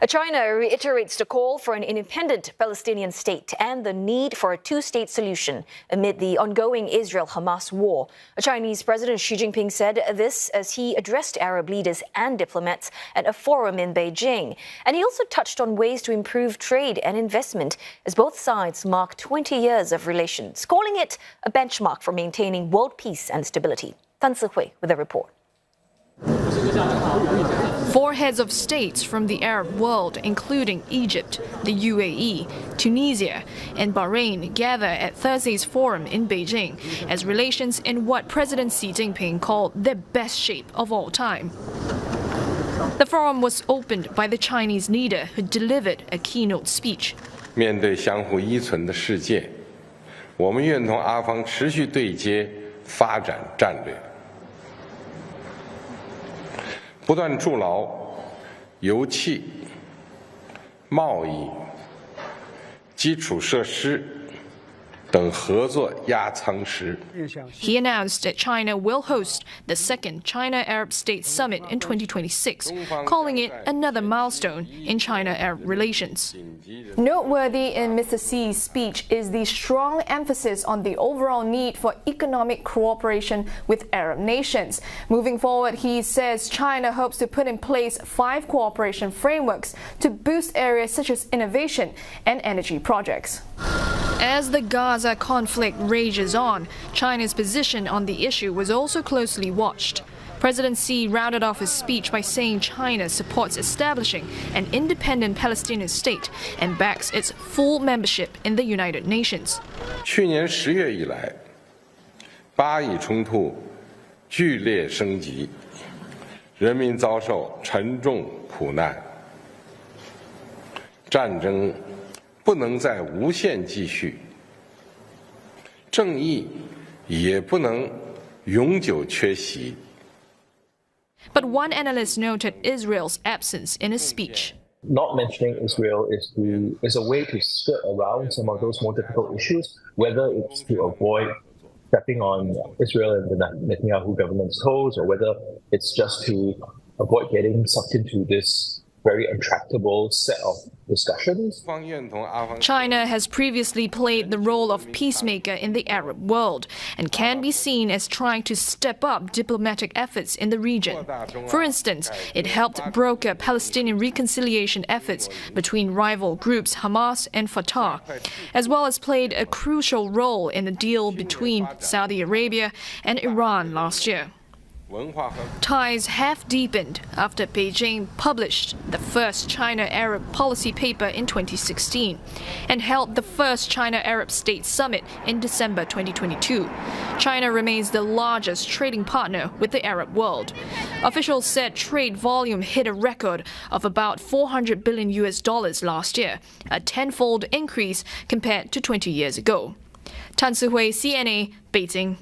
China reiterates the call for an independent Palestinian state and the need for a two-state solution amid the ongoing Israel-Hamas war. Chinese President Xi Jinping said this as he addressed Arab leaders and diplomats at a forum in Beijing. And he also touched on ways to improve trade and investment as both sides mark 20 years of relations, calling it a benchmark for maintaining world peace and stability. Tan Sihui with a report. 4 heads of states from the Arab world, including Egypt, the UAE, Tunisia, and Bahrain, gather at Thursday's forum in Beijing as relations in what President Xi Jinping called the best shape of all time. The forum was opened by the Chinese leader who delivered a keynote speech. 面对相互依存的世界，我们愿同阿方持续对接发展战略。 不断筑牢油气、贸易、基础设施等合作压舱石。 He announced that China will host the second China-Arab States Summit in 2026, calling it another milestone in China-Arab relations. Noteworthy in Mr. Xi's speech is the strong emphasis on the overall need for economic cooperation with Arab nations. Moving forward, he says China hopes to put in place 5 cooperation frameworks to boost areas such as innovation and energy projects. As the Gaza conflict rages on, China's position on the issue was also closely watched. President Xi rounded off his speech by saying China supports establishing an independent Palestinian state and backs its full membership in the United Nations. 去年10月以来，巴以冲突剧烈升级，人民遭受沉重苦难，战争不能再无限继续，正义也不能永久缺席。 But one analyst noted Israel's absence in his speech. Not mentioning Israel is a way to skirt around some of those more difficult issues, whether it's to avoid stepping on Israel and the Netanyahu government's toes, or whether it's just to avoid getting sucked into this very intractable set of discussions. China has previously played the role of peacemaker in the Arab world and can be seen as trying to step up diplomatic efforts in the region. For instance, it helped broker Palestinian reconciliation efforts between rival groups Hamas and Fatah, as well as played a crucial role in the deal between Saudi Arabia and Iran last year. Ties have deepened after Beijing published the first China-Arab policy paper in 2016 and held the first China-Arab States Summit in December 2022. China remains the largest trading partner with the Arab world. Officials said trade volume hit a record of about $400 billion last year, a tenfold increase compared to 20 years ago. Tan Sihui, CNA, Beijing.